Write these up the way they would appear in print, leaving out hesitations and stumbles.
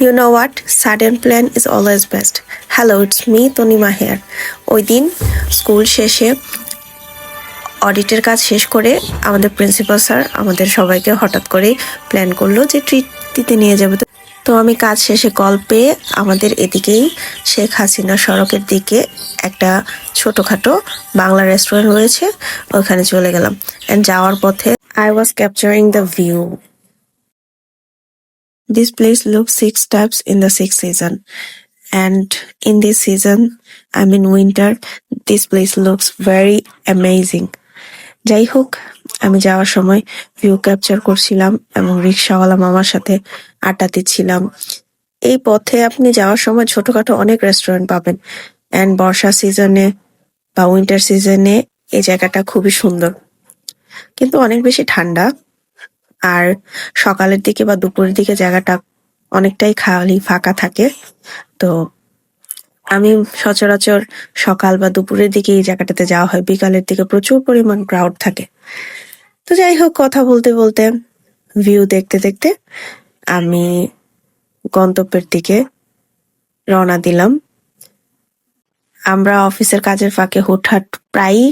You know what? Sudden plan is always best. Hello, it's me, Tanima here. ওই দিন school শেষে অডিটের কাজ শেষ করে আমাদের প্রিন্সিপাল স্যার আমাদের সবাইকে হঠাৎ করে প্ল্যান করলো যে ট্রিট দিতে নিয়ে যাবে। তো আমি কাজ শেষে কল পেয়ে আমাদের এদিকেই শেখ হাসিনা সড়কের দিকে একটা ছোটখাটো বাংলা রেস্টুরেন্ট রয়েছে, ওখানে চলে গেলাম। অ্যান্ড যাওয়ার পথে I was capturing the view. This place looks six types in the sixth season. And in this season, I'm in winter, this place looks very amazing. যাই হোক, আমি যাওয়ার সময় ভিউ ক্যাপচার করছিলাম এবং রিক্সাওয়ালা মামার সাথে আড্ডা দিচ্ছিলাম। এই পথে আপনি যাওয়ার সময় ছোটখাটো অনেক রেস্টুরেন্ট পাবেন। অ্যান্ড বর্ষা সিজনে বা উইন্টার সিজনে এই জায়গাটা খুবই সুন্দর, কিন্তু অনেক বেশি ঠান্ডা। আর সকালের দিকে বা দুপুরের দিকে জায়গাটা অনেকটাই খালি ফাঁকা থাকে। তো আমি সচরাচর সকাল বা দুপুরের দিকে এই জায়গাটাতে যাওয়া হয়, বিকালের দিকে প্রচুর পরিমাণ ক্রাউড থাকে। তো যাই হোক, কথা বলতে বলতে ভিউ দেখতে দেখতে আমি গন্তব্যের দিকে রওনা দিলাম। আমরা অফিসের কাজের ফাঁকে হুটহাট প্রায়ই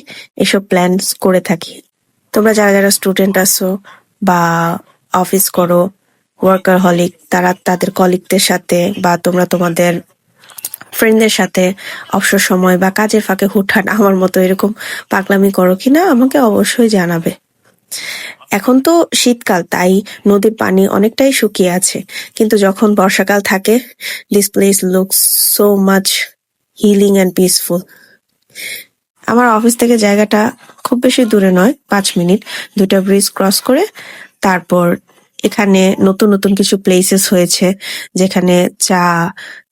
এসব প্ল্যানস করে থাকি। তোমরা যারা যারা স্টুডেন্ট আছো বা অফিস করো, ওয়ার্কারহলিক, তারা তাদের কলিগদের সাথে বা তোমরা তোমাদের ফ্রেন্ডদের সাথে অবসর সময় বা কাজের ফাঁকে হুটহাট আমার মতো এরকম পাগলামি করো কিনা আমাকে অবশ্যই জানাবে। এখন তো শীতকাল, তাই নদীর পানি অনেকটাই শুকিয়ে আছে, কিন্তু যখন বর্ষাকাল থাকে this place looks so much healing and peaceful. আমার অফিস থেকে জায়গাটা খুব বেশি দূরে নয়, 5 মিনিট। 2টা ব্রিজ ক্রস করে তারপর এখানে নতুন নতুন কিছু প্লেসেস হয়েছে, যেখানে চা,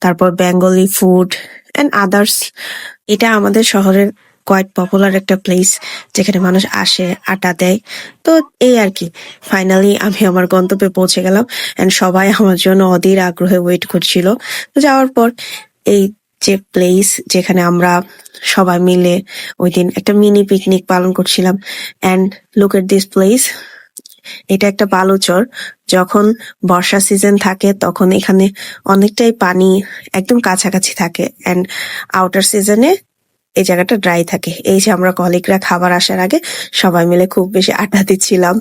তারপর বেঙ্গলি ফুড অ্যান্ড আদার্স। এটা আমাদের শহরের কোয়াইট পপুলার একটা প্লেস, যেখানে মানুষ আসে, আড্ডা দেয়। তো এই আর কি, ফাইনালি আমি আমার গন্তব্যে পৌঁছে গেলাম অ্যান্ড সবাই আমার জন্য অধীর আগ্রহে ওয়েট করছিল। তো যাওয়ার পর এই যে প্লেস যেখানে আমরা সবাই মিলে ওই দিন একটা মিনি পিকনিক পালন করছিলাম। And look at this place, এটা একটা বালুচর। যখন বর্ষা সিজন থাকে তখন এখানে অনেকটাই পানি একদম কাছাকাছি থাকে, অ্যান্ড আউটার সিজনে এই জায়গাটা ড্রাই থাকে। এই যে আমরা কলিগরা খাবার আসার আগে সবাই মিলে খুব বেশি আড্ডা দিচ্ছিলাম,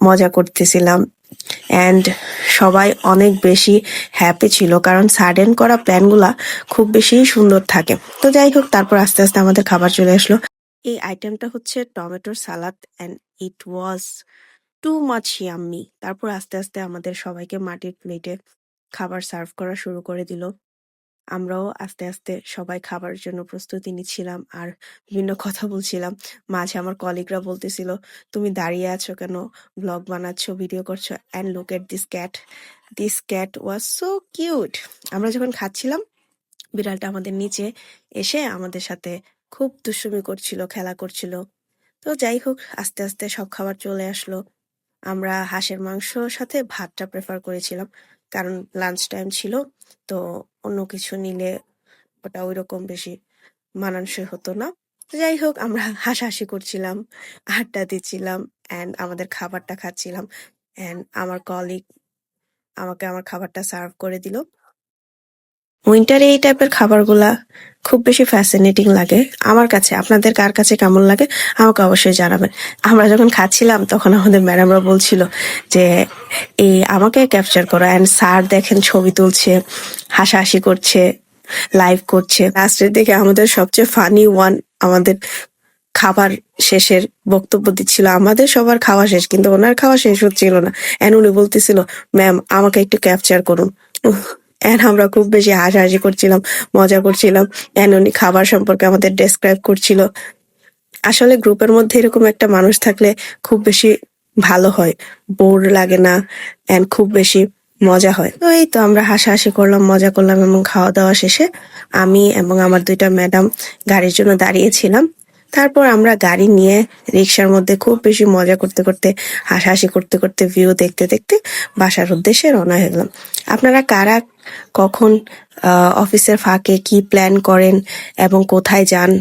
মজা করতেছিলাম, অ্যান্ড সবাই অনেক বেশি হ্যাপি ছিল, কারণ সাডেন করা প্ল্যানগুলা খুব বেশি সুন্দর থাকে। তো যাই হোক, তারপর আস্তে আস্তে আমাদের খাবার চলে আসলো। এই আইটেমটা হচ্ছে টমেটোর salad, and it was too much yummy. তারপর আস্তে আস্তে আমাদের সবাইকে মাটির প্লেটে খাবার সার্ভ করা শুরু করে দিল। আমরাও আস্তে আস্তে সবাই খাবারের জন্য প্রস্তুতি নিচ্ছিলাম আর বিভিন্ন কথা বলছিলাম। মাঝে আমার কলিগরা বলতেছিল, তুমি দাঁড়িয়ে আছো কেন, ব্লগ বানাচ্ছ, ভিডিও করছো, and look at this cat was so cute. আমরা যখন খাচ্ছিলাম, বিড়ালটা আমাদের নিচে এসে আমাদের সাথে খুব দুষ্টুমি করছিল, খেলা করছিল। তো যাই হোক, আস্তে আস্তে সব খাবার চলে আসলো। আমরা হাঁসের মাংসর সাথে ভাতটা প্রেফার করেছিলাম, কারণ লাঞ্চ টাইম ছিল। তো অন্য কিছু নিলে ওটা ওইরকম বেশি মানানসই হতো না। তো যাই হোক, আমরা হাসাহাসি করছিলাম, আড্ডা দিচ্ছিলাম, অ্যান্ড আমাদের খাবারটা খাচ্ছিলাম। অ্যান্ড আমার কলিগ আমাকে আমার খাবারটা সার্ভ করে দিল। উইন্টারে এই টাইপের খাবারগুলা খুব বেশি ফ্যাসিনেটিং লাগে আমার কাছে। আপনাদের কার কাছে কেমন লাগে আমাকে অবশ্যই জানাবেন। আমরা যখন খাচ্ছিলাম তখন আমাদের ম্যাডামরা বলছিল যে এই আমাকে ক্যাপচার করো, অ্যান্ড স্যার দেখেন ছবি তুলছে, হাসাহাসি করছে, লাইভ করছে। লাস্টের দিকে আমাদের সবচেয়ে ফানি ওয়ান আমাদের খাবার শেষের বক্তব্য দিচ্ছিল। আমাদের সবার খাওয়া শেষ, কিন্তু ওনার খাওয়া শেষ হচ্ছিল না, অ্যান্ড উনি বলতেছিল, ম্যাম আমাকে একটু ক্যাপচার করুন। অ্যান্ড আমরা খুব বেশি হাসাহাসি করছিলাম, মজা করছিলাম, অ্যান্ড উনি খাবার সম্পর্কে আমাদের ডেসক্রাইব করছিল। আসলে গ্রুপের মধ্যে এরকম একটা মানুষ থাকলে খুব বেশি ভালো হয়, বোর লাগে না, অ্যান্ড খুব বেশি মজা হয়। তো এই তো আমরা হাসাহাসি করলাম, মজা করলাম, এবং খাওয়া দাওয়া শেষে আমি এবং আমার 2টা ম্যাডাম গাড়ির জন্য দাঁড়িয়েছিলাম। তারপর আমরা গাড়ি নিয়ে রিক্সার মধ্যে খুব বেশি মজা করতে করতে, হাসাহাসি করতে করতে, ভিউ দেখতে দেখতে বাসার উদ্দেশ্যে রওনা হয়ে গেলাম। আপনারা কারা কখন অফিসের ফাঁকে কি প্ল্যান করেন এবং কোথায় যান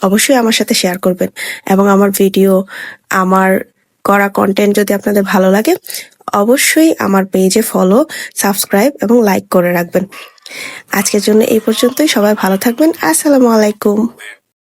অবশ্যই আমার সাথে শেয়ার করবেন, এবং আমার ভিডিও, আমার করা কন্টেন্ট যদি আপনাদের ভালো লাগে অবশ্যই আমার পেজে ফলো, সাবস্ক্রাইব এবং লাইক করে রাখবেন। আজকের জন্য এই পর্যন্তই। সবাই ভালো থাকবেন। আসসালামু আলাইকুম।